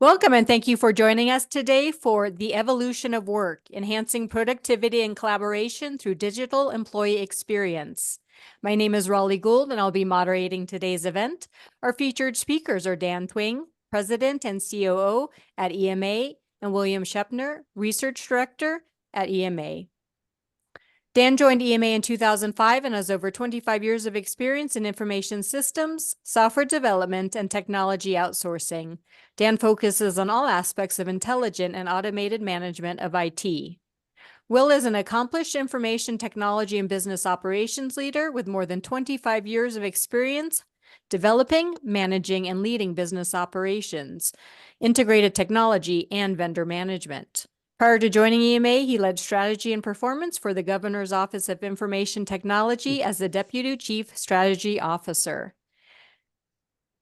Welcome and thank you for joining us today for The Evolution of Work, Enhancing Productivity and Collaboration Through Digital Employee Experience. My name is Raleigh Gould and I'll be moderating today's event. Our featured speakers are Dan Twing, President and COO at EMA, and William Shepner, Research Director at EMA. Dan joined EMA in 2005 and has over 25 years of experience in information systems, software development, and technology outsourcing. Dan focuses on all aspects of intelligent and automated management of IT. Will is an accomplished information technology and business operations leader with more than 25 years of experience developing, managing, and leading business operations, integrated technology, and vendor management. Prior to joining EMA, he led strategy and performance for the Governor's Office of Information Technology as the Deputy Chief Strategy Officer.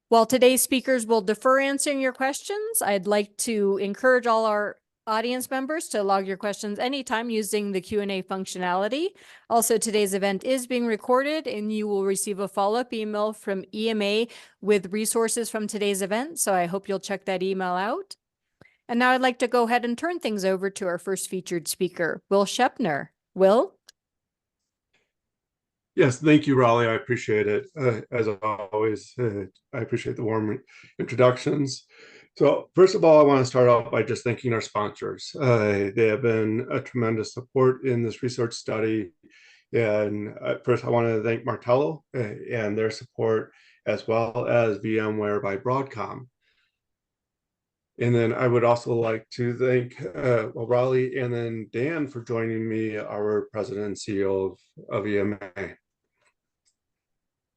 While today's speakers will defer answering your questions, I'd like to encourage all our audience members to log your questions anytime using the Q&A functionality. Also, today's event is being recorded and you will receive a follow-up email from EMA with resources from today's event, so I hope you'll check that email out. And now I'd like to go ahead and turn things over to our first featured speaker, Will Shepner. Will? Yes, thank you, Raleigh. I appreciate it. As always, I appreciate the warm introductions. So first of all, I want to start off by just thanking our sponsors. They have been a tremendous support in this research study. And first, I want to thank Martello and their support, as well as VMware by Broadcom. And then I would also like to thank Raleigh and then Dan for joining me, our president and CEO of EMA.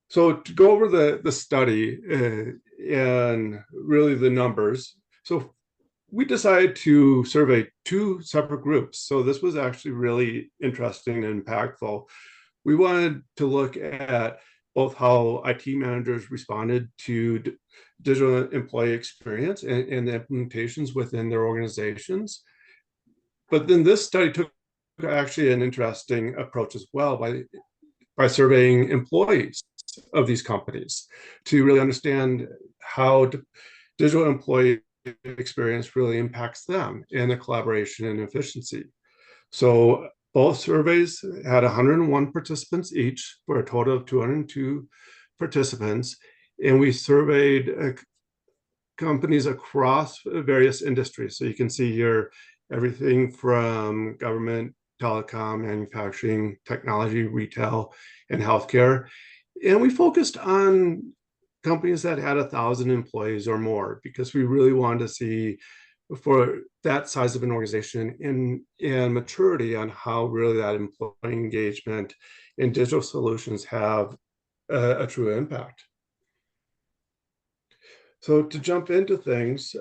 So to go over the study and really the numbers. So we decided to survey two separate groups. So this was actually really interesting and impactful. We wanted to look at both how IT managers responded to digital employee experience and the implementations within their organizations. But then this study took actually an interesting approach as well by surveying employees of these companies to really understand how digital employee experience really impacts them in the collaboration and efficiency. So both surveys had 101 participants each for a total of 202 participants. And we surveyed companies across various industries. So you can see here everything from government, telecom, manufacturing, technology, retail, and healthcare. And we focused on companies that had 1,000 employees or more because we really wanted to see for that size of an organization and maturity on how really that employee engagement in digital solutions have a true impact. So to jump into things,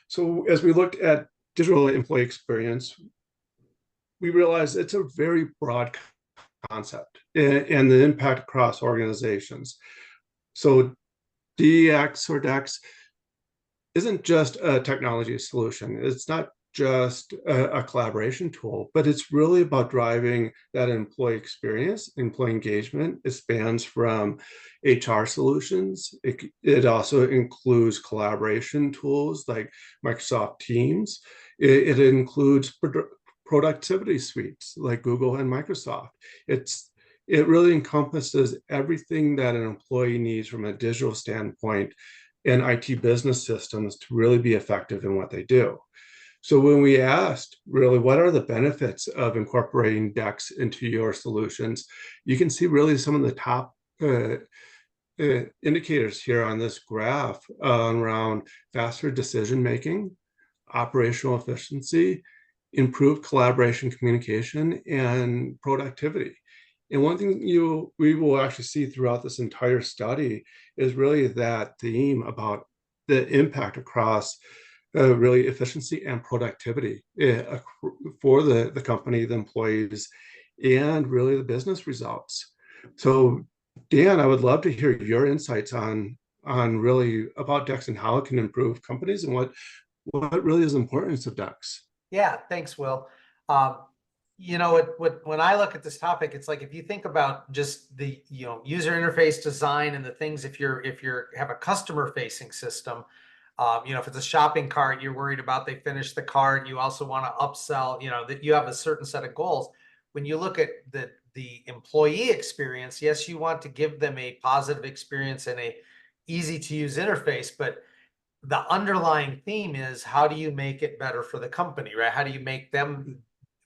so as we looked at digital employee experience, we realized it's a very broad concept and the impact across organizations. So DX or DEX isn't just a technology solution. It's not just a collaboration tool, but it's really about driving that employee experience, employee engagement. It spans from HR solutions. It also includes collaboration tools like Microsoft Teams. It includes productivity suites like Google and Microsoft. It really encompasses everything that an employee needs from a digital standpoint and IT business systems to really be effective in what they do. So when we asked really what are the benefits of incorporating DEX into your solutions, you can see really some of the top indicators here on this graph around faster decision making, operational efficiency, improved collaboration, communication, and productivity. And one thing we will actually see throughout this entire study is really that theme about the impact across really efficiency and productivity for the company, the employees, and really the business results. So Dan, I would love to hear your insights on really about DEX and how it can improve companies and what really is the importance of DEX. Yeah, thanks, Will. You know, when I look at this topic, it's like if you think about just the user interface design and the things, if you have a customer facing system, If it's a shopping cart, you're worried about they finish the cart. You also want to upsell, that you have a certain set of goals. When you look at the employee experience, yes, you want to give them a positive experience and a easy to use interface, but the underlying theme is, how do you make it better for the company, right? How do you make them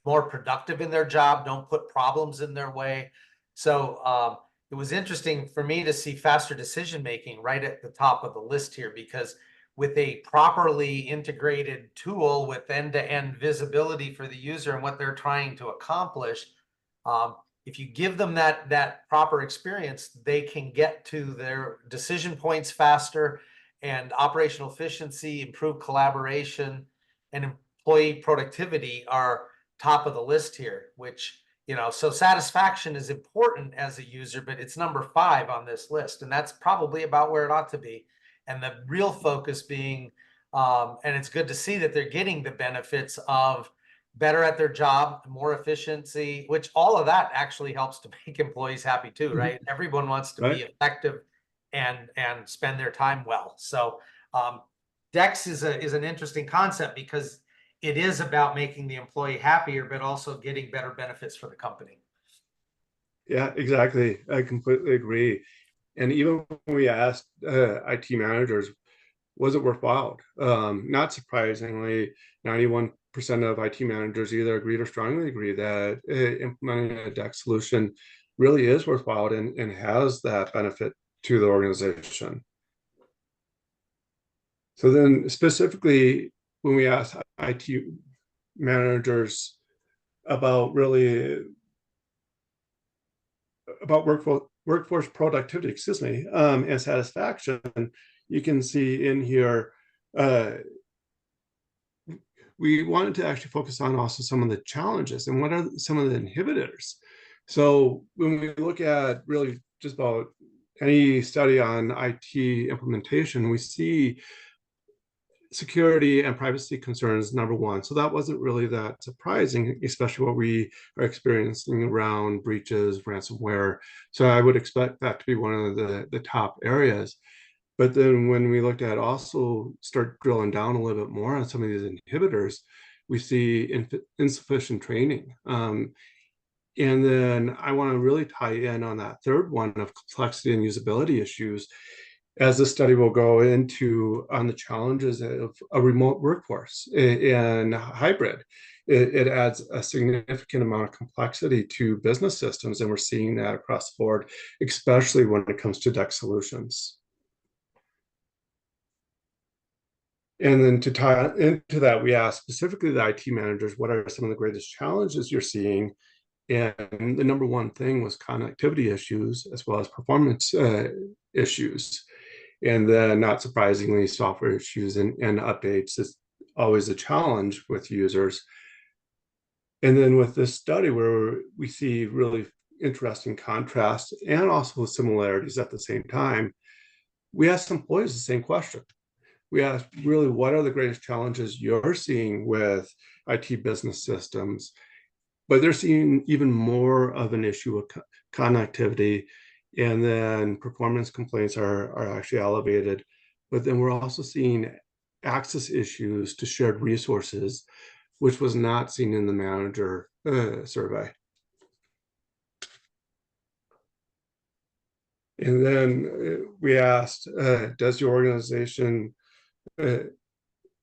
more productive in their job? Don't put problems in their way. So it was interesting for me to see faster decision making right at the top of the list here, because with a properly integrated tool with end-to-end visibility for the user and what they're trying to accomplish, if you give them that proper experience, they can get to their decision points faster, and operational efficiency, improved collaboration, and employee productivity are top of the list here, which, so satisfaction is important as a user, but it's number 5 on this list. And that's probably about where it ought to be. And the real focus being, and it's good to see that they're getting the benefits of better at their job, more efficiency, which all of that actually helps to make employees happy too, right? Everyone wants to be effective and spend their time well. So DEX is an interesting concept, because it is about making the employee happier, but also getting better benefits for the company. Yeah, exactly. I completely agree. And even when we asked IT managers, was it worthwhile? Not surprisingly, 91% of IT managers either agreed or strongly agree that implementing a DEX solution really is worthwhile and has that benefit to the organization. So then specifically, when we asked IT managers about workforce productivity, and satisfaction, you can see in here, we wanted to actually focus on also some of the challenges and what are some of the inhibitors. So when we look at really just about any study on IT implementation, we see security and privacy concerns number 1. So that wasn't really that surprising, especially what we are experiencing around breaches, ransomware. So I would expect that to be one of the top areas. But then when we looked at also start drilling down a little bit more on some of these inhibitors, we see insufficient training. And then I want to really tie in on that third one of complexity and usability issues, as the study will go into on the challenges of a remote workforce and hybrid. It adds a significant amount of complexity to business systems, and we're seeing that across the board, especially when it comes to DEX solutions. And then to tie into that, we asked specifically the IT managers, what are some of the greatest challenges you're seeing? And the number 1 thing was connectivity issues, as well as performance issues. And then, not surprisingly, software issues and updates is always a challenge with users. And then with this study, where we see really interesting contrast and also similarities at the same time, we asked employees the same question. We asked, really, what are the greatest challenges you're seeing with IT business systems? But they're seeing even more of an issue of connectivity, and then performance complaints are actually elevated. But then we're also seeing access issues to shared resources, which was not seen in the manager survey. And then we asked, does your organization, or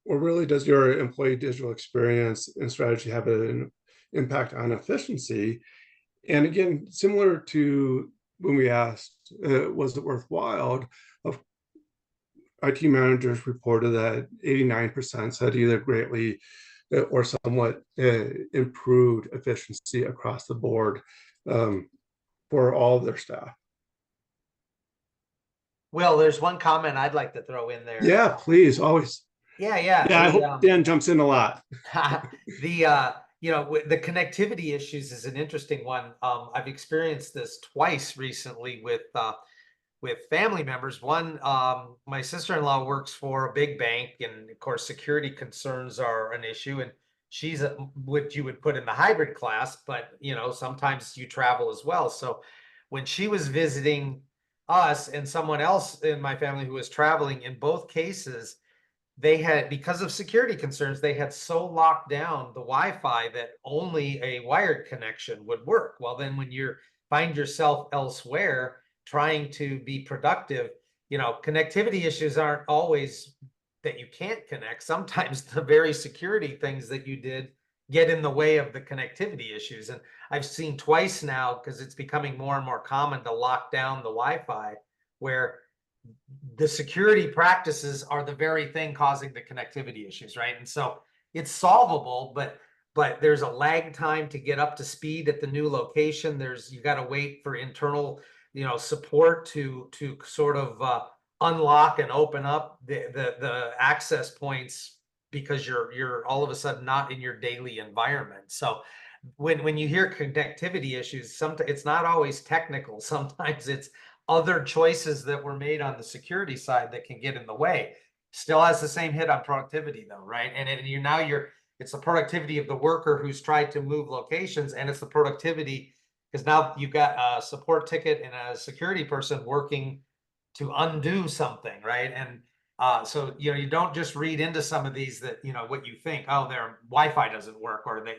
really does your employee digital experience and strategy have an impact on efficiency? And again, similar to when we asked, was it worthwhile? Of IT managers reported that 89% said either greatly or somewhat improved efficiency across the board for all of their staff. Will, there's one comment I'd like to throw in there. Yeah, please, always. Yeah. I hope Dan jumps in a lot. The connectivity issues is an interesting one. I've experienced this twice recently with family members. One, my sister-in-law works for a big bank, and of course, security concerns are an issue. And she's what you would put in the hybrid class, but sometimes you travel as well. So when she was visiting us and someone else in my family who was traveling, in both cases, they had, because of security concerns, they had so locked down the Wi-Fi that only a wired connection would work. Well, then when you find yourself elsewhere trying to be productive, connectivity issues aren't always that you can't connect. Sometimes the very security things that you did get in the way of the connectivity issues. And I've seen twice now, because it's becoming more and more common to lock down the Wi-Fi, where the security practices are the very thing causing the connectivity issues, right? And so it's solvable, but there's a lag time to get up to speed at the new location. You got to wait for internal, support to sort of unlock and open up the access points, because you're all of a sudden not in your daily environment. So when you hear connectivity issues, sometimes it's not always technical. Sometimes it's other choices that were made on the security side that can get in the way. Still has the same hit on productivity though, right? And it's the productivity of the worker who's tried to move locations, and it's the productivity because now you've got a support ticket and a security person working to undo something, right? And so you don't just read into some of these that what you think, oh, their Wi-Fi doesn't work, or that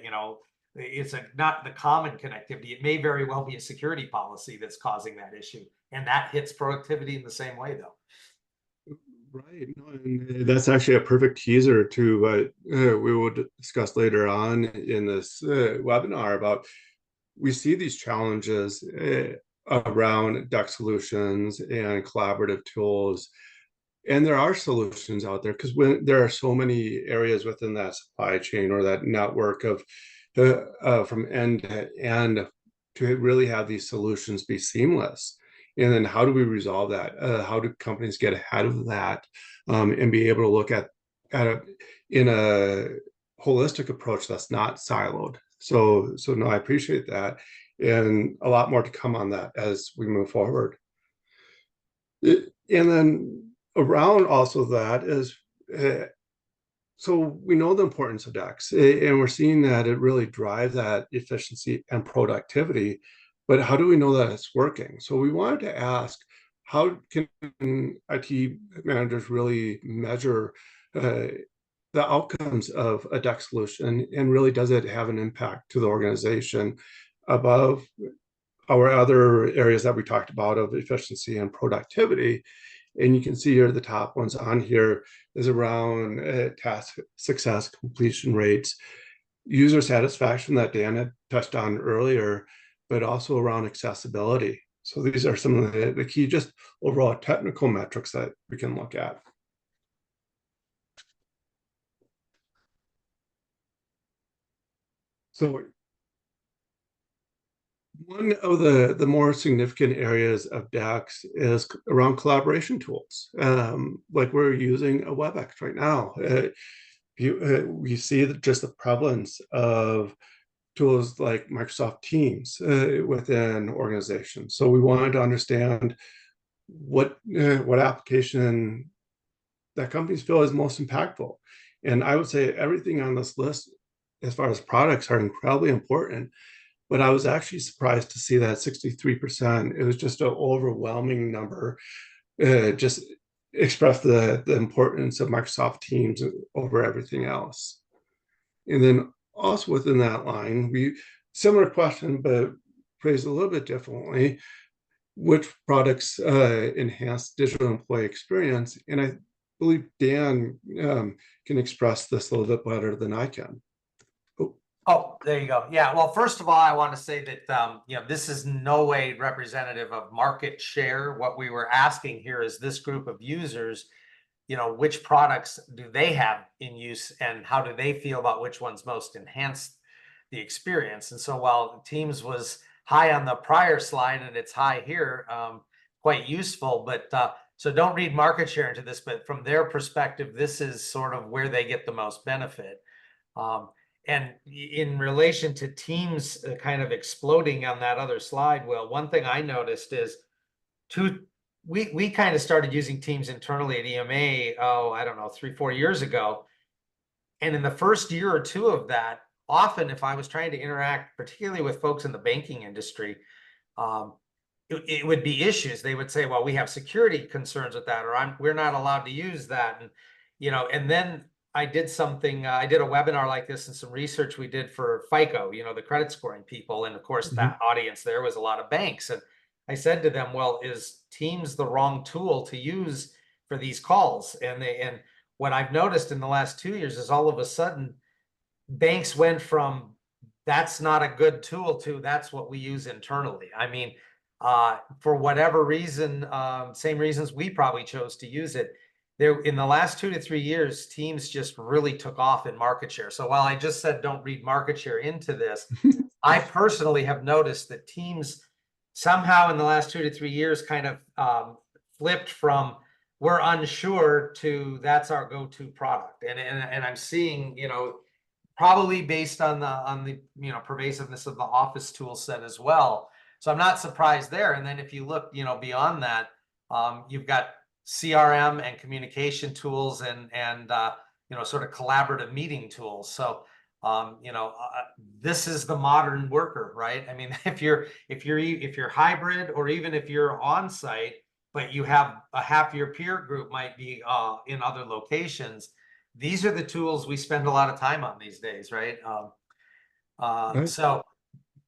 it's not the common connectivity. It may very well be a security policy that's causing that issue, and that hits productivity in the same way, though. Right. No, and that's actually a perfect teaser to what we will discuss later on in this webinar about. We see these challenges around deck solutions and collaborative tools. And there are solutions out there, because when there are so many areas within that supply chain or that network of from end to end, to really have these solutions be seamless. And then how do we resolve that? How do companies get ahead of that and be able to look at it in a holistic approach that's not siloed? So no, I appreciate that, and a lot more to come on that as we move forward. And then around also that is, so we know the importance of decks, and we're seeing that it really drives that efficiency and productivity, but how do we know that it's working? So we wanted to ask, how can IT managers really measure the outcomes of a deck solution, and really does it have an impact to the organization above our other areas that we talked about of efficiency and productivity? And you can see here the top ones on here is around task success, completion rates, user satisfaction that Dan had touched on earlier, but also around accessibility. So these are some of the key just overall technical metrics that we can look at. So one of the more significant areas of DAX is around collaboration tools. Like we're using a WebEx right now. We see just the prevalence of tools like Microsoft Teams within organizations. So we wanted to understand what application that companies feel is most impactful. And I would say everything on this list, as far as products, are incredibly important. But I was actually surprised to see that 63%. It was just an overwhelming number. Just expressed the importance of Microsoft Teams over everything else. And then also within that line, similar question, but phrased a little bit differently. Which products enhance digital employee experience? And I believe Dan can express this a little bit better than I can. Oh, there you go. Yeah. Well, first of all, I want to say that, this is no way representative of market share. What we were asking here is this group of users, which products do they have in use, and how do they feel about which ones most enhance the experience? And so while Teams was high on the prior slide and it's high here, quite useful, but so don't read market share into this, but from their perspective, this is sort of where they get the most benefit. And in relation to Teams kind of exploding on that other slide, well, one thing I noticed is we kind of started using Teams internally at EMA, I don't know, 3-4 years ago. And in the first year or two of that, often if I was trying to interact, particularly with folks in the banking industry, it would be issues. They would say, well, we have security concerns with that, or we're not allowed to use that. And then I did something, I did a webinar like this and some research we did for FICO, the credit scoring people. And of course, that audience there was a lot of banks. And I said to them, well, is Teams the wrong tool to use for these calls? And what I've noticed in the last 2 years is all of a sudden banks went from that's not a good tool to that's what we use internally. I mean, for whatever reason, same reasons we probably chose to use it. There in the last 2 to 3 years, Teams just really took off in market share. So while I just said don't read market share into this, I personally have noticed that Teams somehow in the last 2 to 3 years kind of flipped from we're unsure to that's our go-to product. And I'm seeing, probably based on the pervasiveness of the Office tool set as well. So I'm not surprised there. And then if you look, beyond that, you've got CRM and communication tools and sort of collaborative meeting tools. So this is the modern worker, right? I mean, if you're hybrid or even if you're on site, but you have a half your peer group might be in other locations. These are the tools we spend a lot of time on these days, right? Right. So,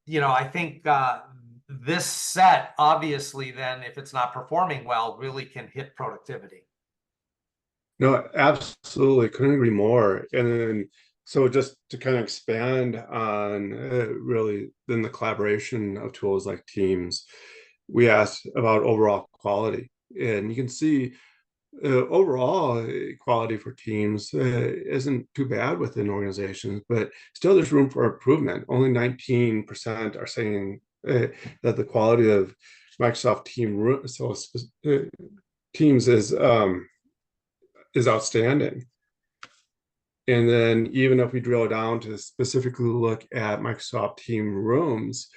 I think this set, obviously, then if it's not performing well, really can hit productivity. No, absolutely. Couldn't agree more. And then, so just to kind of expand on really then the collaboration of tools like Teams, we asked about overall quality. And you can see overall quality for Teams isn't too bad within organizations, but still there's room for improvement. Only 19% are saying that the quality of Microsoft Teams is outstanding. And then even if we drill down to specifically look at Microsoft Team Rooms,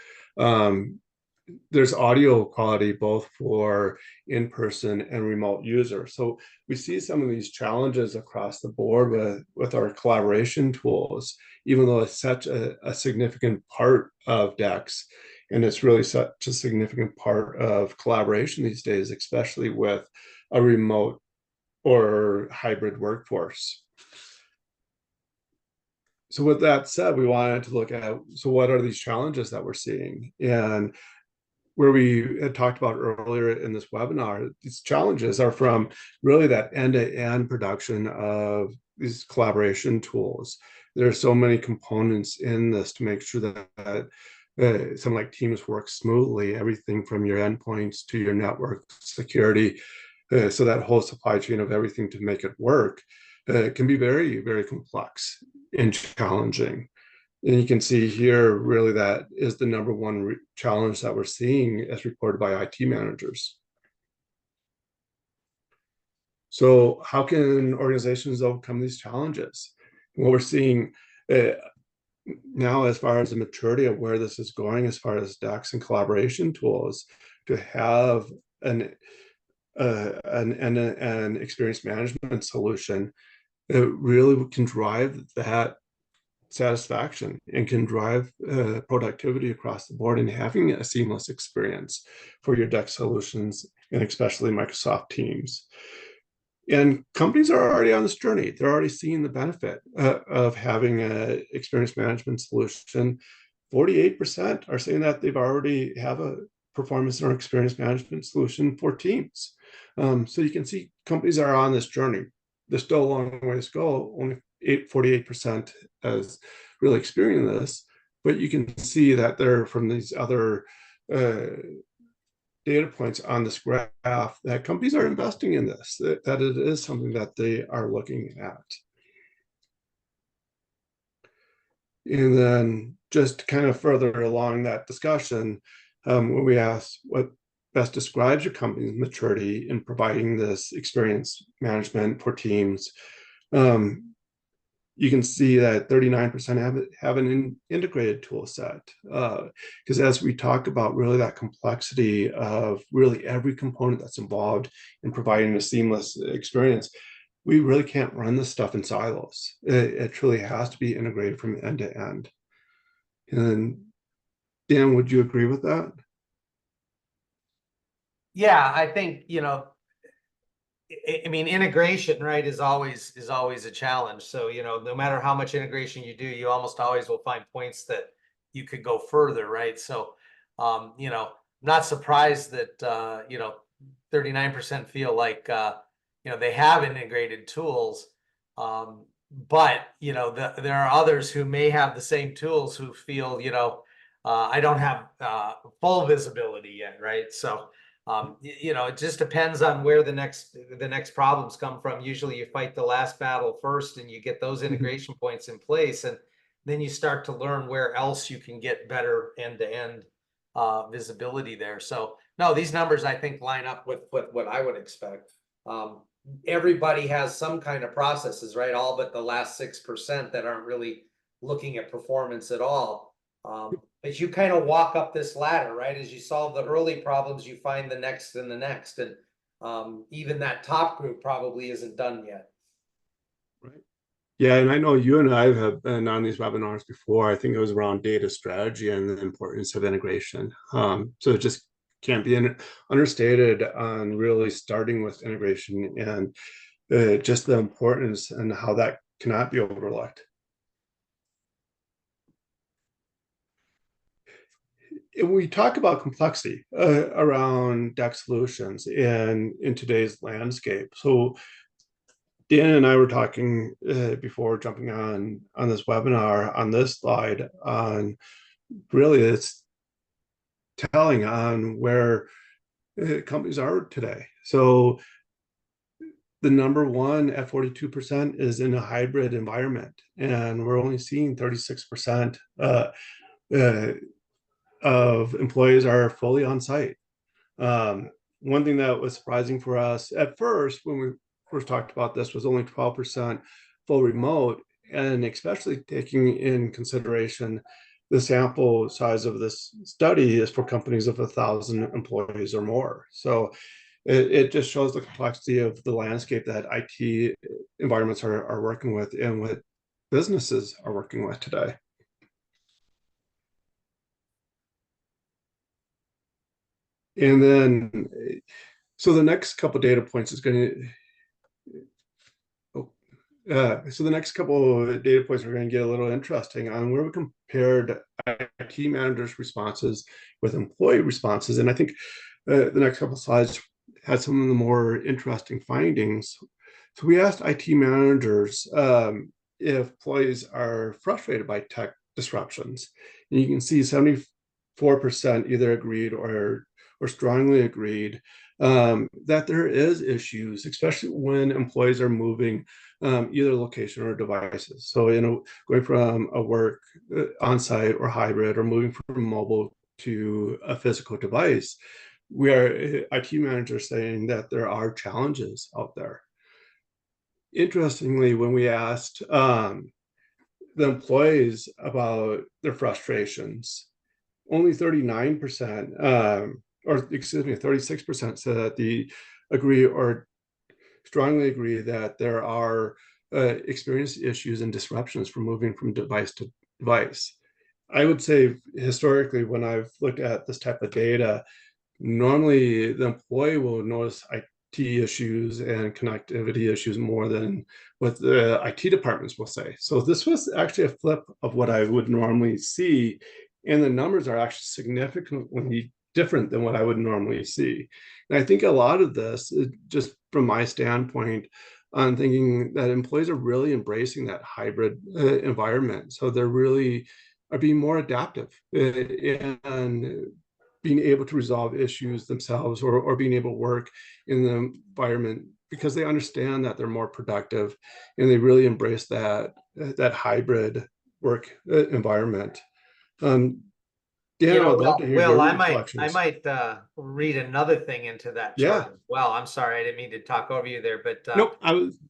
there's audio quality both for in-person and remote users. So we see some of these challenges across the board with our collaboration tools, even though it's such a significant part of DEX, and it's really such a significant part of collaboration these days, especially with a remote or hybrid workforce. So with that said, we wanted to look at, so what are these challenges that we're seeing? And where we had talked about earlier in this webinar, these challenges are from really that end-to-end production of these collaboration tools. There are so many components in this to make sure that something like Teams works smoothly, everything from your endpoints to your network security. So that whole supply chain of everything to make it work can be very, very complex and challenging. And you can see here, really, that is the number one challenge that we're seeing as reported by IT managers. So how can organizations overcome these challenges? What we're seeing now, as far as the maturity of where this is going, as far as DEX and collaboration tools, to have an experience management solution, it really can drive that satisfaction and can drive productivity across the board, and having a seamless experience for your DEX solutions, and especially Microsoft Teams. And companies are already on this journey. They're already seeing the benefit of having an experience management solution. 48% are saying that they've already have a performance or experience management solution for Teams. So you can see companies are on this journey. There's still a long ways to go. Only 48% has really experienced this, but you can see that they're from these other data points on this graph that companies are investing in this, that it is something that they are looking at. And then just kind of further along that discussion, when we asked what best describes your company's maturity in providing this experience management for Teams, you can see that 39% have an integrated tool set. Because as we talk about really that complexity of really every component that's involved in providing a seamless experience, we really can't run this stuff in silos. It truly has to be integrated from end to end. And Dan, would you agree with that? Yeah, I think, I mean, integration, right, is always a challenge. So, you know, no matter how much integration you do, you almost always will find points that you could go further, right? So, you know, not surprised that you know, 39% feel like you know, they have integrated tools. But you know, there are others who may have the same tools who feel, you know, I don't have full visibility yet, right? So you know, it just depends on where the next problems come from. Usually you fight the last battle first and you get those integration points in place, and then you start to learn where else you can get better end-to-end visibility there. So no, these numbers I think line up with what I would expect. Everybody has some kind of processes, right? All but the last 6% that aren't really looking at performance at all. But you kind of walk up this ladder, right? As you solve the early problems, you find the next and the next. And even that top group probably isn't done yet. Right. Yeah, and I know you and I have been on these webinars before. I think it was around data strategy and the importance of integration. So it just can't be understated on really starting with integration and just the importance and how that cannot be overlooked. We talk about complexity around DEC solutions in today's landscape. So Dan and I were talking before jumping on this webinar on this slide on really it's telling on where companies are today. So the number one at 42% is in a hybrid environment, and we're only seeing 36% of employees are fully on site. One thing that was surprising for us at first when we first talked about this was only 12% full remote, and especially taking in consideration the sample size of this study is for companies of 1,000 employees or more. So it just shows the complexity of the landscape that IT environments are working with and what businesses are working with today. And then, so the next couple of data points is going to, so the next couple of data points are going to get a little interesting on where we compared IT managers' responses with employee responses. And I think the next couple of slides had some of the more interesting findings. So we asked IT managers if employees are frustrated by tech disruptions. And you can see 74% either agreed or strongly agreed that there is issues, especially when employees are moving either location or devices. So, you know, going from a work on-site or hybrid or moving from mobile to a physical device, we are IT managers saying that there are challenges out there. Interestingly, when we asked the employees about their frustrations, only 39%, or excuse me, 36% said that they agree or strongly agree that there are experienced issues and disruptions from moving from device to device. I would say historically, when I've looked at this type of data, normally the employee will notice IT issues and connectivity issues more than what the IT departments will say. So this was actually a flip of what I would normally see. And the numbers are actually significantly different than what I would normally see. And I think a lot of this, just from my standpoint, on thinking that employees are really embracing that hybrid environment. So they're really are being more adaptive and being able to resolve issues themselves or being able to work in the environment because they understand that they're more productive and they really embrace that hybrid work environment. Dan, You know, I'd love to hear Will, your I reflections. might read another thing into that chart Yeah. as well. I'm sorry, I didn't mean to talk over you there, but Nope.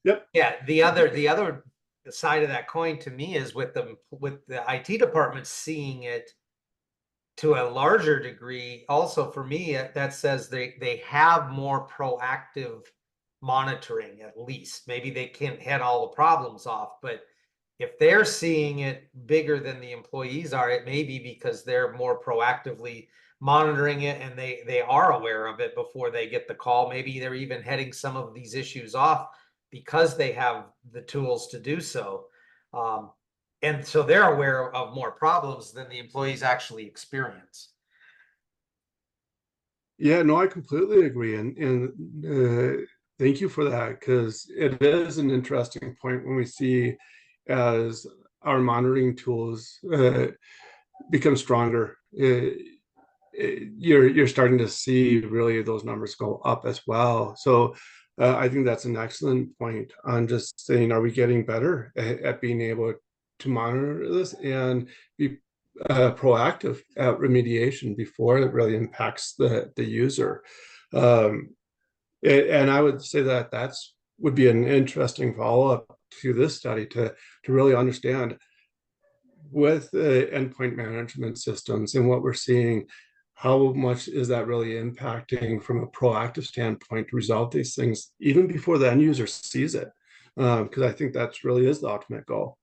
Yep. yeah, the other side of that coin to me is with the IT department seeing it to a larger degree. Also, for me, that says they have more proactive monitoring. At least maybe they can't head all the problems off, but if they're seeing it bigger than the employees are, it may be because they're more proactively monitoring it and they are aware of it before they get the call. Maybe they're even heading some of these issues off because they have the tools to do so. And so they're aware of more problems than the employees actually experience. Yeah, no, I completely agree. And thank you for that, because it is an interesting point when we see as our monitoring tools become stronger. You're starting to see really those numbers go up as well. So I think that's an excellent point on just saying, are we getting better at being able to monitor this and be proactive at remediation before it really impacts the user? Um, and I would say that that's would be an interesting follow-up to this study to really understand with endpoint management systems and what we're seeing, how much is that really impacting from a proactive standpoint to resolve these things even before the end user sees it? Because I think that's really is the ultimate goal.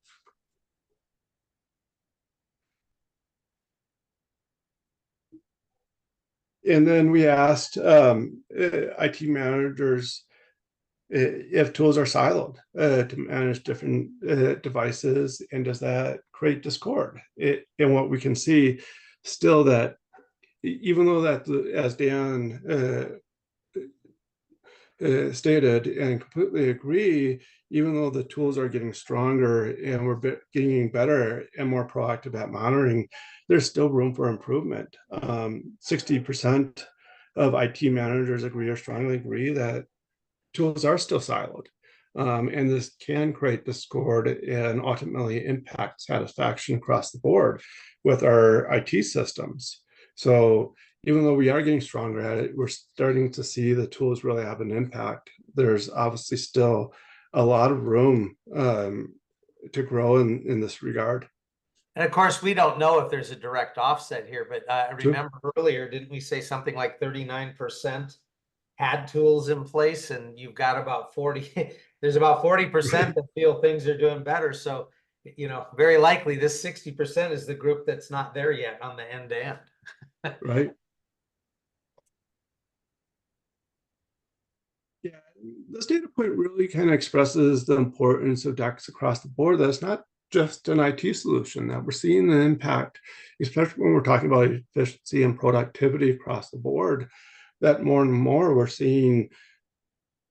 And then we asked IT managers if tools are siloed to manage different devices, and does that create discord? And what we can see still that even though that, as Dan stated, and completely agree, even though the tools are getting stronger and we're getting better and more proactive at monitoring, there's still room for improvement. 60% of IT managers agree or strongly agree that tools are still siloed. And this can create discord and ultimately impact satisfaction across the board with our IT systems. So even though we are getting stronger at it, we're starting to see the tools really have an impact. There's obviously still a lot of room to grow in this regard. And of course, we don't know if there's a direct offset here, but I True. remember earlier, didn't we say something like 39% had tools in place, and you've got about 40, there's about 40% that feel things are doing better. So, very likely this 60% is the group that's not there yet on the end to end. Right. Yeah, this data point really kind of expresses the importance of DEX across the board. That's not just an IT solution, that we're seeing the impact, especially when we're talking about efficiency and productivity across the board, that more and more we're seeing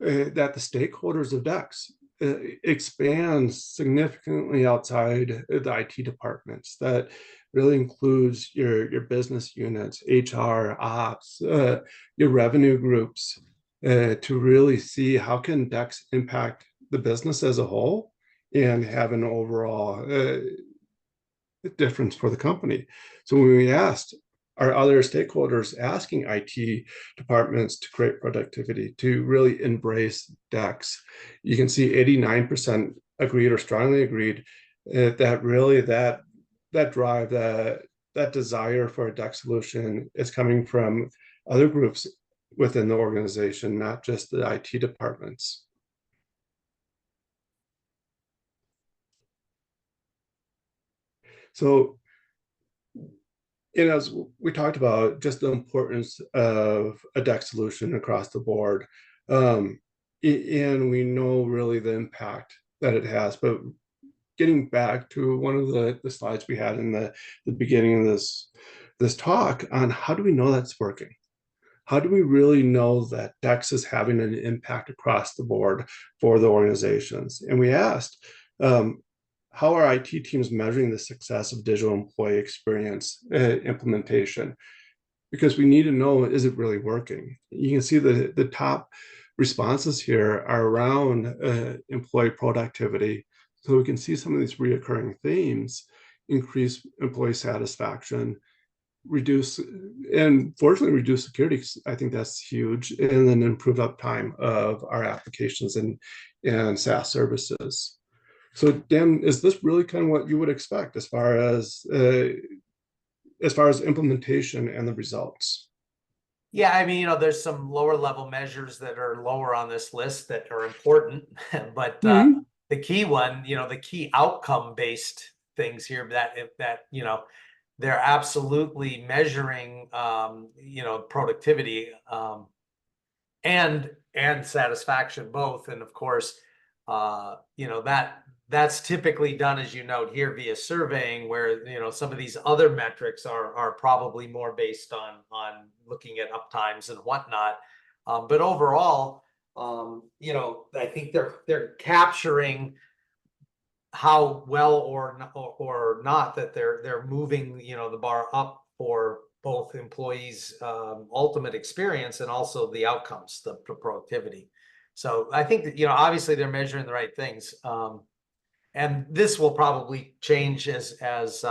that the stakeholders of DEX expand significantly outside the IT departments. That really includes your business units, HR, ops, your revenue groups, to really see how can DEX impact the business as a whole and have an overall difference for the company. So when we asked, are other stakeholders asking IT departments to create productivity, to really embrace DEX? You can see 89% agreed or strongly agreed that really that drive, that desire for a DEX solution is coming from other groups within the organization, not just the IT departments. So, and as we talked about, just the importance of a DEX solution across the board, and we know really the impact that it has. But getting back to one of the slides we had in the beginning of this talk on how do we know that's working? How do we really know that DEX is having an impact across the board for the organizations? And we asked, how are IT teams measuring the success of digital employee experience implementation? Because we need to know, is it really working? You can see the top responses here are around employee productivity. So we can see some of these reoccurring themes: increase employee satisfaction, reduce, and fortunately reduce security. I think that's huge. And then improve uptime of our applications and SaaS services. So Dan, is this really kind of what you would expect as far as implementation and the results? Yeah, I mean, there's some lower level measures that are lower on this list that are important, but the key one, the key outcome based things here that they're absolutely measuring, productivity, and satisfaction both. And of course, that's typically done, as you note here, via surveying, where some of these other metrics are probably more based on looking at uptimes and whatnot. But overall, I think they're capturing how well or not that they're moving the bar up for both employees' ultimate experience and also the outcomes, the productivity. So I think that obviously they're measuring the right things, and this will probably change as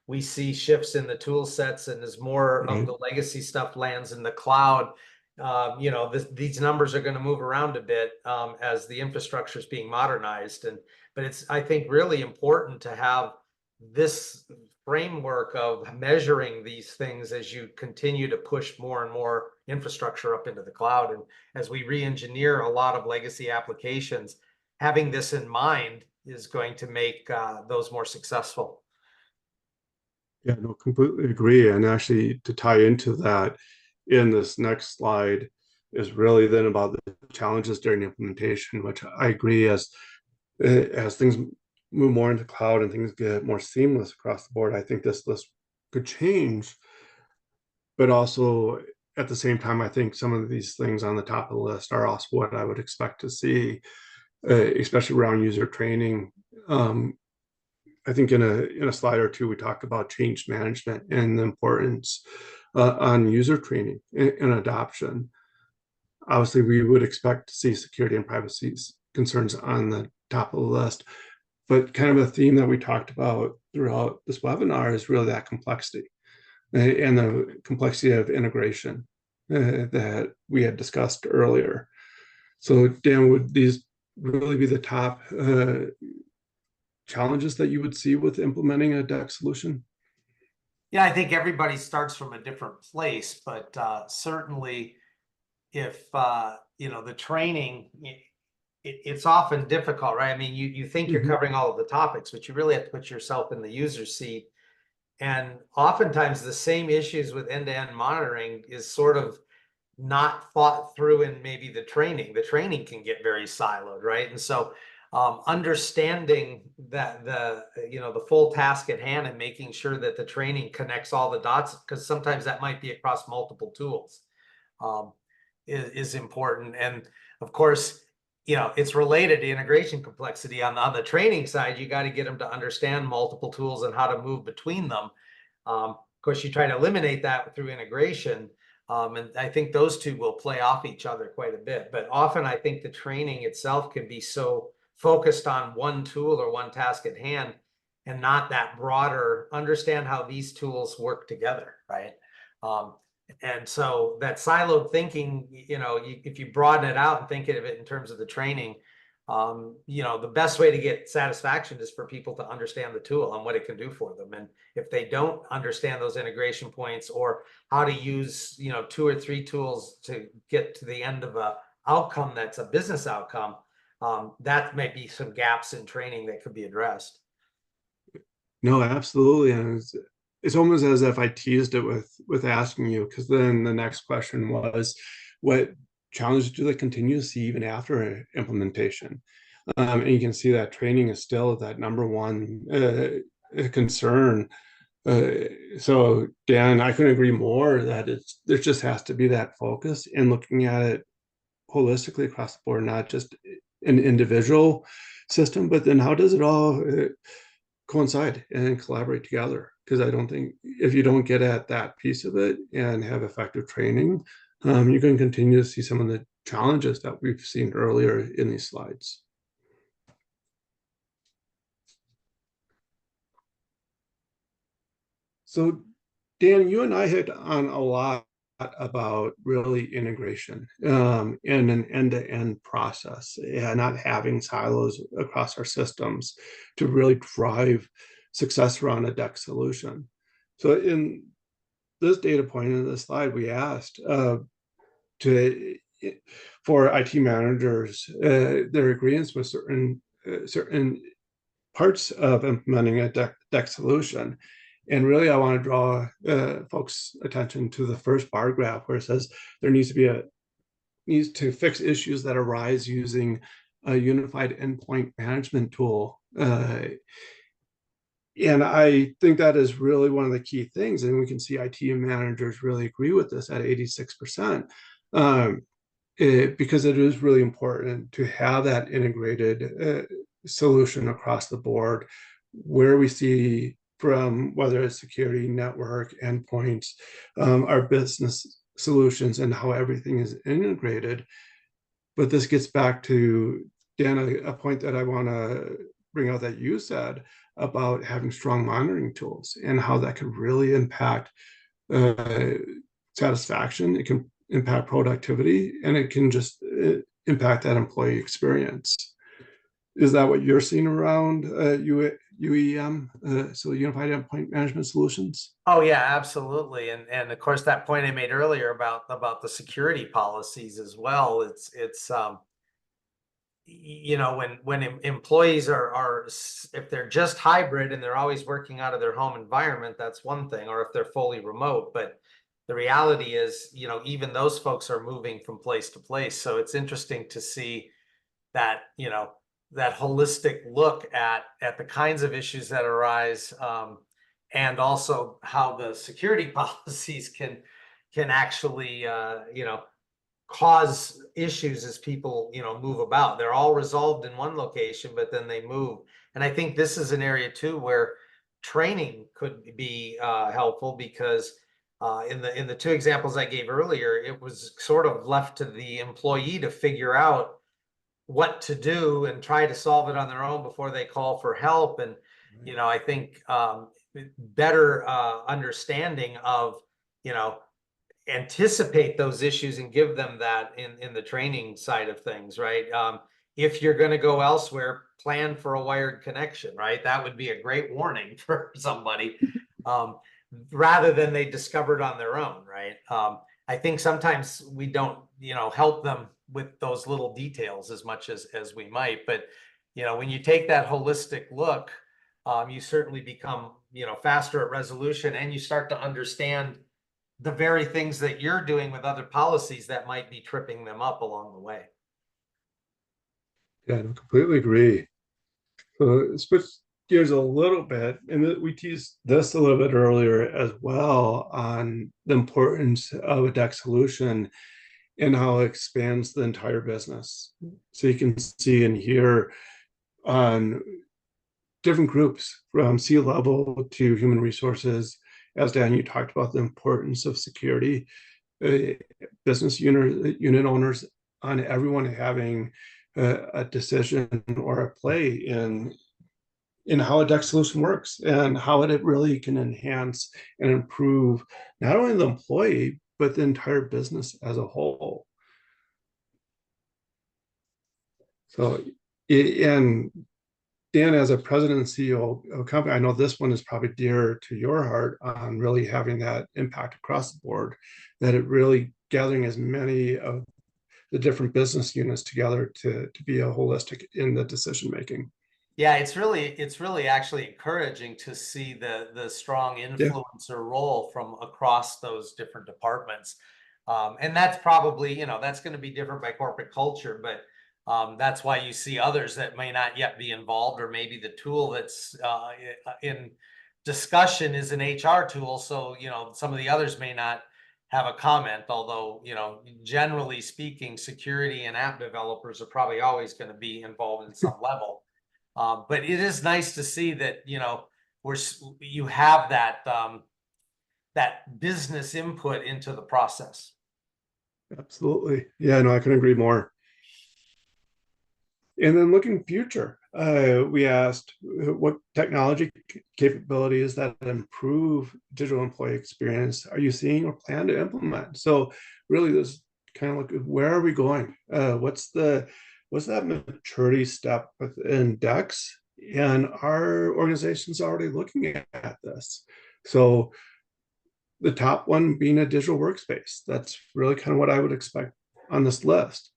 we see shifts in the tool sets and as more of the legacy stuff lands in the cloud. These numbers are going to move around a bit as the infrastructure is being modernized. But it's, I think, really important to have this framework of measuring these things as you continue to push more and more infrastructure up into the cloud. And as we re-engineer a lot of legacy applications, having this in mind is going to make those more successful. Yeah, no, completely agree. And actually, to tie into that, in this next slide is really then about the challenges during implementation, which I agree, as things move more into cloud and things get more seamless across the board, I think this list could change. But also at the same time, I think some of these things on the top of the list are also what I would expect to see, especially around user training. I think in a slide or two, we talked about change management and the importance on user training and adoption. Obviously, we would expect to see security and privacy concerns on the top of the list. But kind of a theme that we talked about throughout this webinar is really that complexity and the complexity of integration that we had discussed earlier. So Dan, would these really be the top challenges that you would see with implementing a DEX solution? Yeah, I think everybody starts from a different place, but certainly if the training, it's often difficult, right? I mean, you think you're covering all of the topics, but you really have to put yourself in the user seat. And oftentimes the same issues with end-to-end monitoring is sort of not thought through in maybe the training. The training can get very siloed, right? And so understanding that the full task at hand and making sure that the training connects all the dots, because sometimes that might be across multiple tools, is important. And of course, it's related to integration complexity. On the training side, you got to get them to understand multiple tools and how to move between them. Of course, you try to eliminate that through integration. And I think those two will play off each other quite a bit. But often I think the training itself can be so focused on one tool or one task at hand and not that broader understand how these tools work together, right? And so that siloed thinking, if you broaden it out and think of it in terms of the training, the best way to get satisfaction is for people to understand the tool and what it can do for them. And if they don't understand those integration points or how to use, 2 or 3 tools to get to the end of a outcome that's a business outcome, that might be some gaps in training that could be addressed. No, absolutely. And it's almost as if I teased it with asking you, because then the next question was, what challenges do they continue to see even after implementation? And you can see that training is still that number one concern. So Dan, I couldn't agree more that there just has to be that focus in looking at it holistically across the board, not just an individual system, but then how does it all coincide and collaborate together? Because I don't think if you don't get at that piece of it and have effective training, you can continue to see some of the challenges that we've seen earlier in these slides. So Dan, you and I hit on a lot about really integration in an end-to-end process and not having silos across our systems to really drive success around a DEX solution. So in this data point in this slide, we asked for IT managers their agreements with certain parts of implementing a DEX solution. And really, I want to draw folks' attention to the first bar graph where it says there needs to fix issues that arise using a unified endpoint management tool. And I think that is really one of the key things. And we can see IT managers really agree with this at 86%. Because it is really important to have that integrated solution across the board, where we see from whether it's security, network, endpoints, our business solutions, and how everything is integrated. But this gets back to, Dan, a point that I want to bring out that you said about having strong monitoring tools and how that could really impact satisfaction. It can impact productivity, and it can just impact that employee experience. Is that what you're seeing around UEM, so Unified Endpoint Management Solutions? Oh yeah, absolutely. And of course that point I made earlier about the security policies as well. It's you know, when employees are if they're just hybrid and they're always working out of their home environment, that's one thing, or if they're fully remote. But the reality is, you know, even those folks are moving from place to place. So it's interesting to see that, you know, that holistic look at the kinds of issues that arise, and also how the security policies can actually, you know, cause issues as people, you know, move about. They're all resolved in one location, but then they move. And I think this is an area too where training could be helpful, because in the two examples I gave earlier, it was sort of left to the employee to figure out what to do and try to solve it on their own before they call for help. And you know, I think better understanding of, you know, anticipate those issues and give them that in the training side of things, right? If you're going to go elsewhere, plan for a wired connection, right? That would be a great warning for somebody, rather than they discovered on their own, right? I think sometimes we don't, you know, help them with those little details as much as we might. But you know, when you take that holistic look, you certainly become, you know, faster at resolution, and you start to understand the very things that you're doing with other policies that might be tripping them up along the way. Yeah, I completely agree. So switch gears a little bit, and we teased this a little bit earlier as well on the importance of a deck solution and how it expands the entire business. So you can see and hear on different groups from C-level to human resources. As Dan, you talked about the importance of security, business unit owners, on everyone having a decision or a play in how a deck solution works and how it really can enhance and improve not only the employee, but the entire business as a whole. So, and Dan, as a president and CEO of a company, I know this one is probably dear to your heart on really having that impact across the board, that it really gathering as many of the different business units together to be a holistic in the decision making. Yeah, it's really actually encouraging to see the strong influencer role from across those different departments. And that's probably, you know, that's going to be different by corporate culture, but that's why you see others that may not yet be involved, or maybe the tool that's in discussion is an HR tool. So, you know, some of the others may not have a comment, although, you know, generally speaking, security and app developers are probably always going to be involved in some level. But it is nice to see that, you know, you have that that business input into the process. Absolutely. Yeah, no, I couldn't agree more. And then looking future, we asked what technology capabilities that improve digital employee experience are you seeing or plan to implement? So really this kind of look, where are we going? What's that maturity step within DEX? And our organization's already looking at this. So the top one being a digital workspace. That's really kind of what I would expect on this list.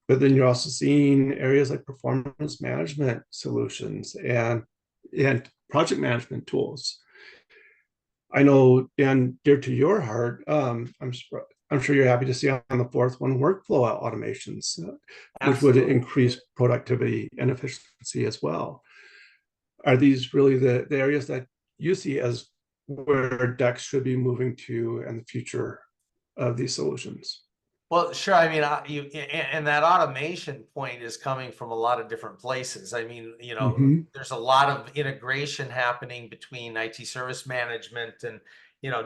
But then you're also seeing areas like performance management solutions and project management tools. I know, Dan, dear to your heart, I'm sure you're happy to see on the fourth one, workflow automations, which would Absolutely. increase productivity and efficiency as well. Are these really the areas that you see as where DEX should be moving to and the future of these solutions? Well, sure. I mean, and that automation point is coming from a lot of different places. I mean, there's a lot of integration happening between IT service management and,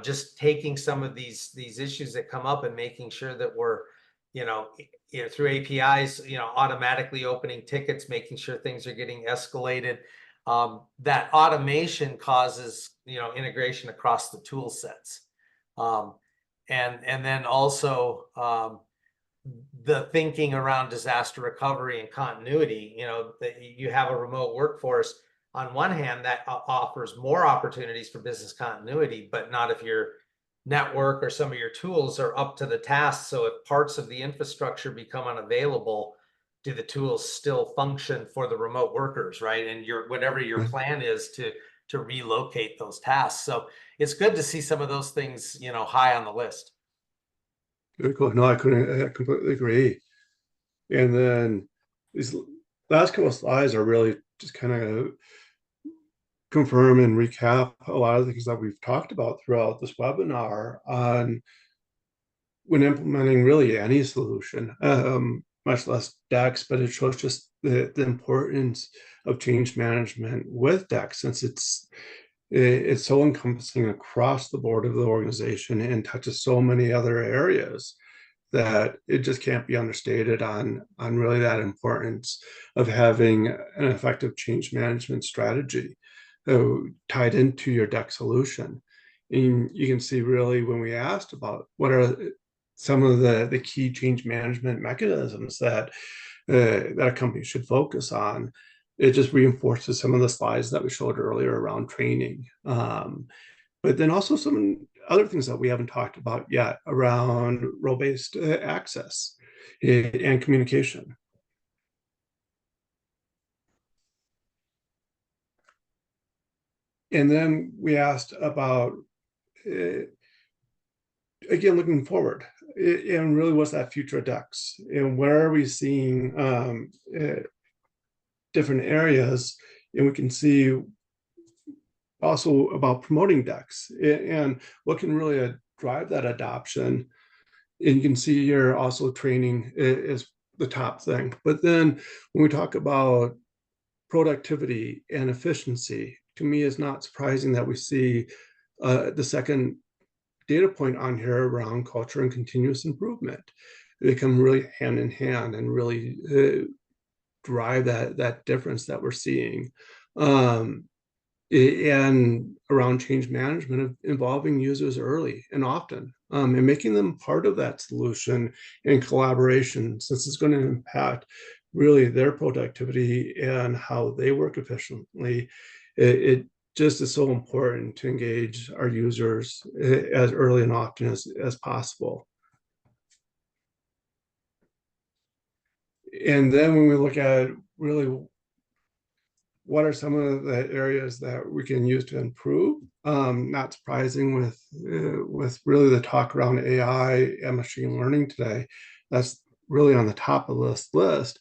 just taking some of these issues that come up and making sure that we're, through APIs, automatically opening tickets, making sure things are getting escalated. That automation causes, integration across the tool sets. And then also the thinking around disaster recovery and continuity, that you have a remote workforce. On one hand, that offers more opportunities for business continuity, but not if your network or some of your tools are up to the task. So if parts of the infrastructure become unavailable, do the tools still function for the remote workers, right? And whatever your plan is to relocate those tasks. So it's good to see some of those things, high on the list. Very cool. No, I completely agree. And then these last couple of slides are really just kind of confirm and recap a lot of the things that we've talked about throughout this webinar on when implementing really any solution, much less DEX, but it shows just the importance of change management with DEX, since it's so encompassing across the board of the organization and touches so many other areas that it just can't be understated on really that importance of having an effective change management strategy tied into your DEX solution. And you can see really when we asked about what are some of the key change management mechanisms that a company should focus on, it just reinforces some of the slides that we showed earlier around training. But then also some other things that we haven't talked about yet around role-based access and communication. And then we asked about, again, looking forward, and really what's that future of DEX? And where are we seeing different areas? And we can see also about promoting DEX and what can really drive that adoption. And you can see here also training is the top thing. But then when we talk about productivity and efficiency, to me, it's not surprising that we see the second data point on here around culture and continuous improvement. They come really hand in hand and really drive that difference that we're seeing. And around change management of involving users early and often, and making them part of that solution in collaboration, since it's going to impact really their productivity and how they work efficiently. It just is so important to engage our users as early and often as possible. And then when we look at really what are some of the areas that we can use to improve? Not surprising with really the talk around AI and machine learning today. That's really on the top of this list.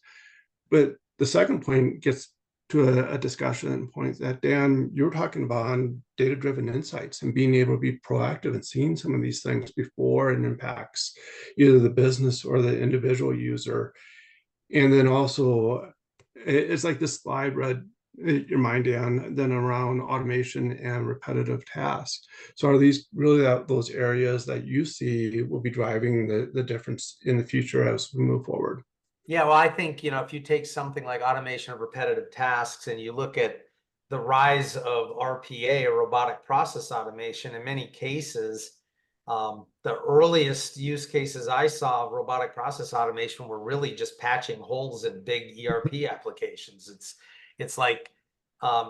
But the second point gets to a discussion point that, Dan, you were talking about on data-driven insights and being able to be proactive and seeing some of these things before it impacts either the business or the individual user. And then also, it's like this slide read your mind, Dan, then around automation and repetitive tasks. So are these really those areas that you see will be driving the difference in the future as we move forward? Yeah, well, I think, if you take something like automation of repetitive tasks and you look at the rise of RPA, or robotic process automation, in many cases, the earliest use cases I saw of robotic process automation were really just patching holes in big ERP applications. It's like,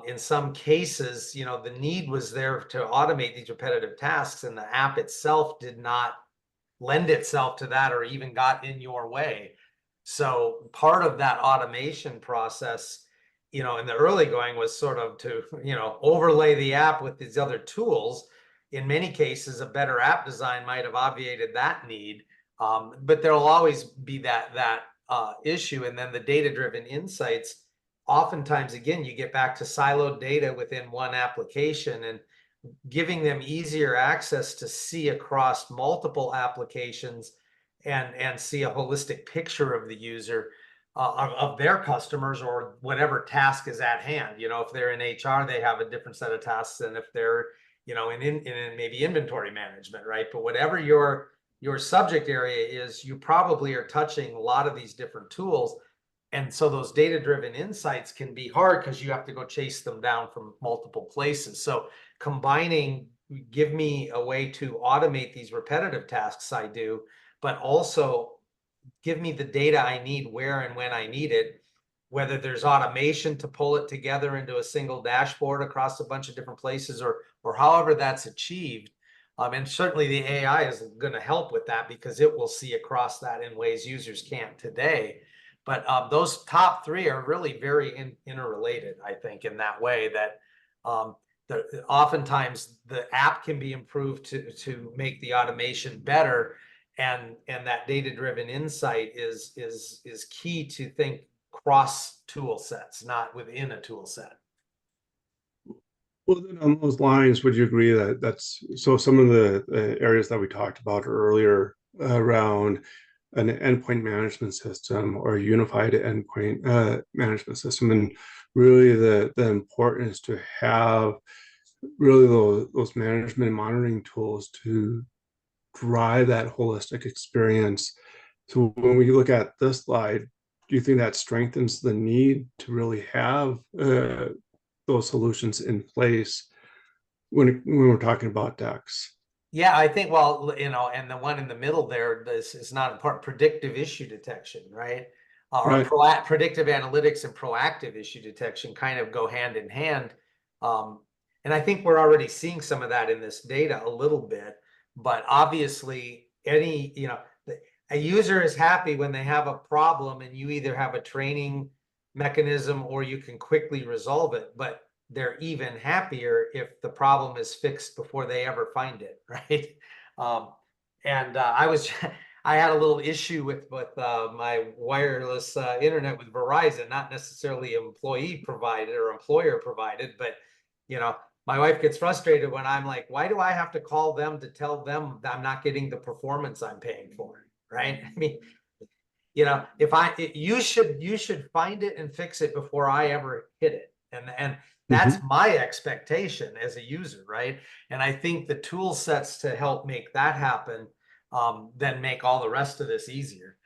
in some cases, the need was there to automate these repetitive tasks, and the app itself did not lend itself to that or even got in your way. So part of that automation process, in the early going was sort of to, overlay the app with these other tools. in many cases, a better app design might have obviated that need. But there'll always be that issue. And then the data-driven insights, oftentimes, again, you get back to siloed data within one application, and giving them easier access to see across multiple applications and see a holistic picture of the user, of their customers, or whatever task is at hand. You know, if they're in HR, they have a different set of tasks than if they're, you know, in maybe inventory management, right? But whatever your subject area is, you probably are touching a lot of these different tools. And so those data-driven insights can be hard because you have to go chase them down from multiple places. So combining, give me a way to automate these repetitive tasks I do, but also give me the data I need where and when I need it, whether there's automation to pull it together into a single dashboard across a bunch of different places, or however that's achieved. And certainly the AI is going to help with that, because it will see across that in ways users can't today. But those top three are really very interrelated, I think, in that way that oftentimes the app can be improved to make the automation better. And that data-driven insight is key to think cross tool sets, not within a tool set. Well, then on those lines, would you agree that that's so some of the areas that we talked about earlier around an endpoint management system or a unified endpoint management system, and really the importance to have really those management and monitoring tools to drive that holistic experience. So when we look at this slide, do you think that strengthens the need to really have those solutions in place when we're talking about DEX? Yeah, I think, well, you know, and the one in the middle there, this is not important, predictive issue detection, right? Or Right. predictive analytics and proactive issue detection kind of go hand in hand. And I think we're already seeing some of that in this data a little bit, but obviously you know, a user is happy when they have a problem and you either have a training mechanism or you can quickly resolve it, but they're even happier if the problem is fixed before they ever find it, right? I had a little issue with my wireless internet with Verizon, not necessarily employee provided or employer provided, but you know, my wife gets frustrated when I'm like, why do I have to call them to tell them that I'm not getting the performance I'm paying for, right? I mean, you know, you should find it and fix it before I ever hit it. And that's my expectation as a user, right? And I think the tool sets to help make that happen then make all the rest of this easier.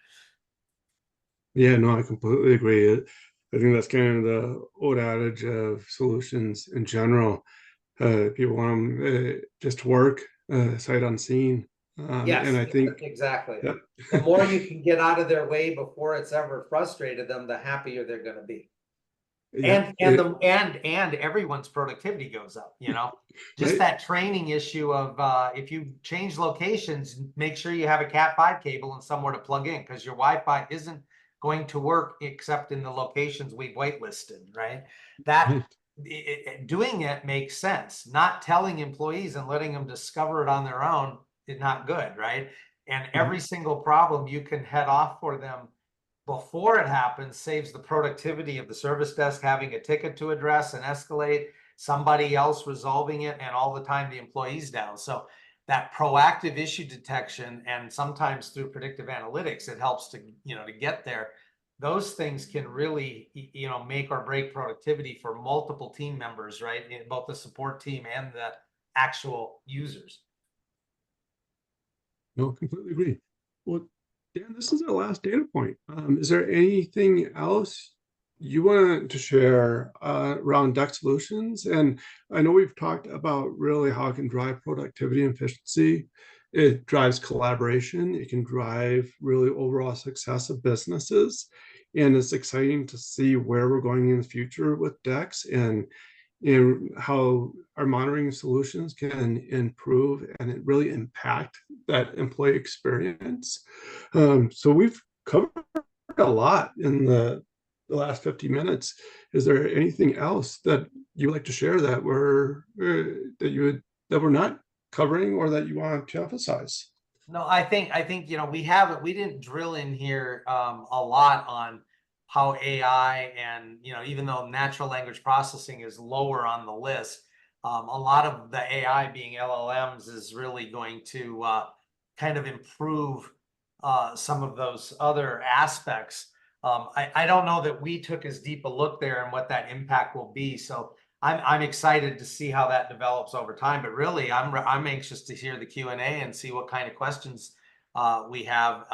Yeah, no, I completely agree. I think that's kind of the old adage of solutions in general. People want them just to work, sight unseen. And Yes, I think, exactly. yeah, The more you can get out of their way before it's ever frustrated them, the happier they're going to be. yeah, And everyone's productivity goes up, you know. Just right. that training issue of if you change locations, make sure you have a Cat5 cable and somewhere to plug in, because your Wi-Fi isn't going to work except in the locations we've whitelisted, right? That doing it makes sense. Not telling employees and letting them discover it on their own is not good, right? And every single problem you can head off for them before it happens saves the productivity of the service desk having a ticket to address and escalate, somebody else resolving it, and all the time the employee's down. So that proactive issue detection, and sometimes through predictive analytics, it helps to, you know, to get there. Those things can really, you know, make or break productivity for multiple team members, right? In both the support team and the actual users. No, completely agree. Well, Dan, this is our last data point. Is there anything else you want to share around DEX solutions? And I know we've talked about really how it can drive productivity and efficiency. It drives collaboration. It can drive really overall success of businesses. And it's exciting to see where we're going in the future with DEX and how our monitoring solutions can improve and really impact that employee experience. So we've covered a lot in the last 50 minutes. Is there anything else that you would like to share that we're not covering or that you want to emphasize? No, I think we didn't drill in here a lot on how AI and even though natural language processing is lower on the list, a lot of the AI being LLMs is really going to kind of improve some of those other aspects. I don't know that we took as deep a look there and what that impact will be. So I'm excited to see how that develops over time. But really, I'm anxious to hear the Q&A and see what kind of questions we have.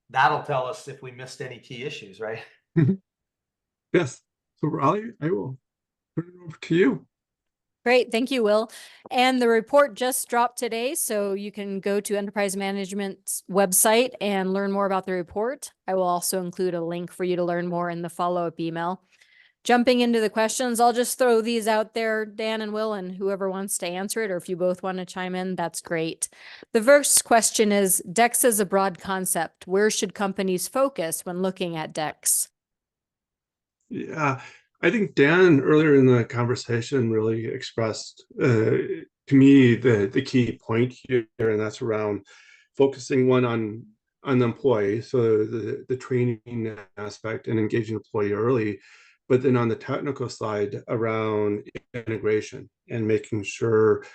That'll tell us if we missed any key issues, right? Yes. So Raleigh, I will turn it over to you. Great, thank you, Will. And the report just dropped today, so you can go to Enterprise Management's website and learn more about the report. I will also include a link for you to learn more in the follow-up email. Jumping into the questions, I'll just throw these out there, Dan and Will, and whoever wants to answer it, or if you both want to chime in, that's great. The first question is, DEX is a broad concept. Where should companies focus when looking at DEX? Yeah, I think Dan earlier in the conversation really expressed to me the key point here, and that's around focusing on the employee, so the training aspect and engaging the employee early, but then on the technical side around integration and making sure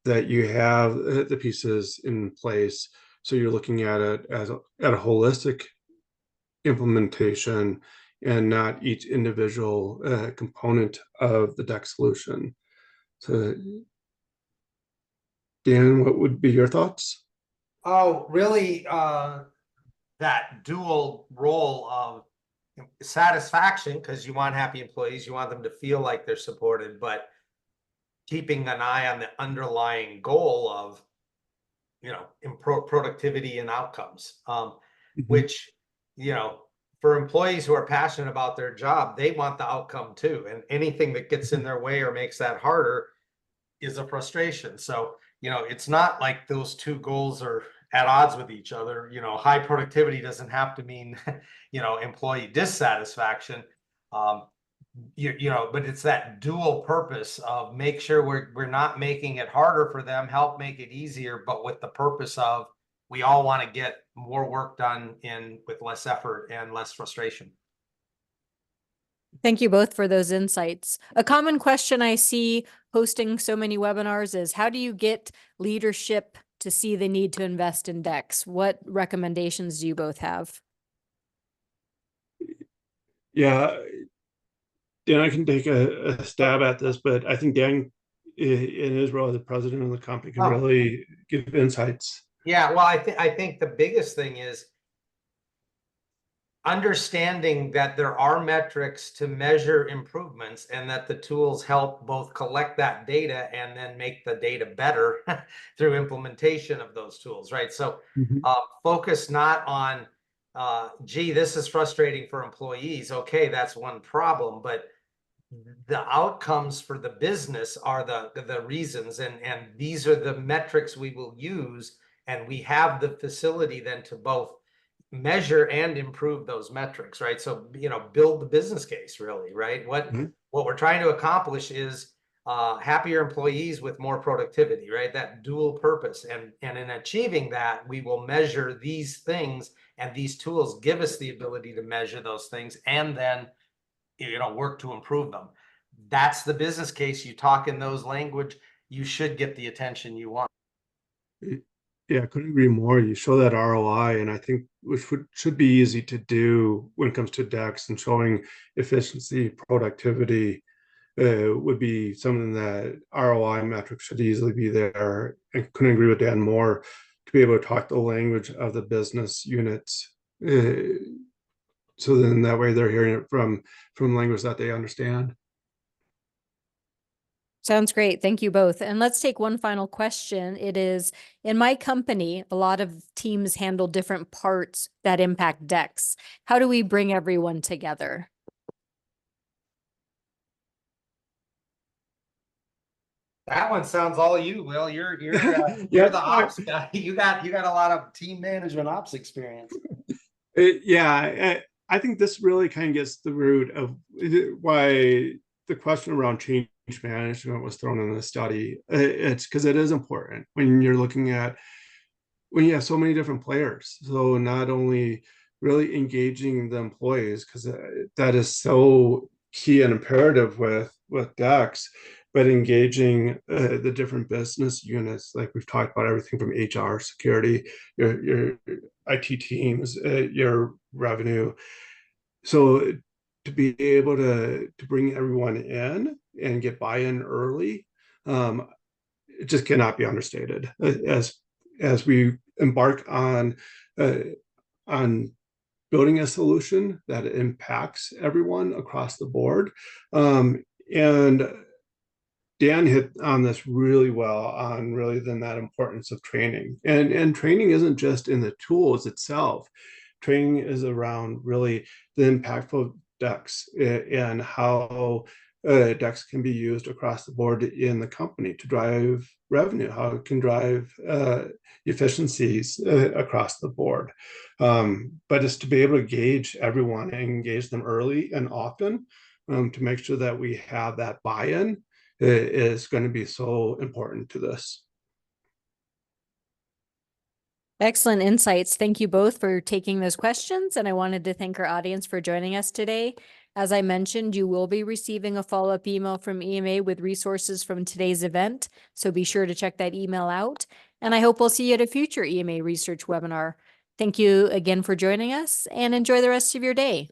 that you have the pieces in place. So you're looking at it as at a holistic implementation and not each individual component of the DEX solution. So, Dan, what would be your thoughts? Oh, really, that dual role of satisfaction, because you want happy employees, you want them to feel like they're supported, but keeping an eye on the underlying goal of productivity and outcomes, which for employees who are passionate about their job, they want the outcome too, and anything that gets in their way or makes that harder is a frustration. So it's not like those two goals are at odds with each other. High productivity doesn't have to mean employee dissatisfaction. But it's that dual purpose of make sure we're not making it harder for them, help make it easier, but with the purpose of we all want to get more work done with less effort and less frustration. Thank you both for those insights. A common question I see hosting so many webinars is, how do you get leadership to see the need to invest in DEX? What recommendations do you both have? Yeah, Dan, I can take a stab at this, but I think Dan, in his role as the president of the company, can really give insights. Yeah, well, I think the biggest thing is understanding that there are metrics to measure improvements and that the tools help both collect that data and then make the data better through implementation of those tools, right? So focus not on, gee, this is frustrating for employees. Okay, that's one problem, but the outcomes for the business are the reasons, and these are the metrics we will use, and we have the facility then to both measure and improve those metrics, right? So build the business case, really, right? What we're trying to accomplish is happier employees with more productivity, right? That dual purpose, and in achieving that, we will measure these things, and these tools give us the ability to measure those things and then work to improve them. That's the business case. You talk in those language, you should get the attention you want. Yeah, I couldn't agree more. You show that ROI, and I think which should be easy to do when it comes to DEX, and showing efficiency, productivity would be something that ROI metrics should easily be there. I couldn't agree with Dan more, to be able to talk the language of the business units. So then that way they're hearing it from language that they understand. Sounds great. Thank you both. And let's take one final question. It is, in my company, a lot of teams handle different parts that impact DEX. How do we bring everyone together? That one sounds all you, Will. You're the ops guy. You got a lot of team management ops experience. Yeah, I think this really kind of gets the root of why the question around change management was thrown in the study, it's because it is important when you're looking at when you have so many different players. So not only really engaging the employees, because that is so key and imperative with DEX, but engaging the different business units, like we've talked about, everything from HR, security, your IT teams, your revenue. So to be able to bring everyone in and get buy-in early, it just cannot be understated. As we embark on building a solution that impacts everyone across the board, and Dan hit on this really well on really then that importance of training. And training isn't just in the tools itself. Training is around really the impactful DEX and how DEX can be used across the board in the company to drive revenue, how it can drive efficiencies across the board. But it's to be able to gauge everyone and engage them early and often to make sure that we have that buy-in is going to be so important to this. Excellent insights. Thank you both for taking those questions. And I wanted to thank our audience for joining us today. As I mentioned, you will be receiving a follow-up email from EMA with resources from today's event. So be sure to check that email out. And I hope we'll see you at a future EMA research webinar. Thank you again for joining us and enjoy the rest of your day.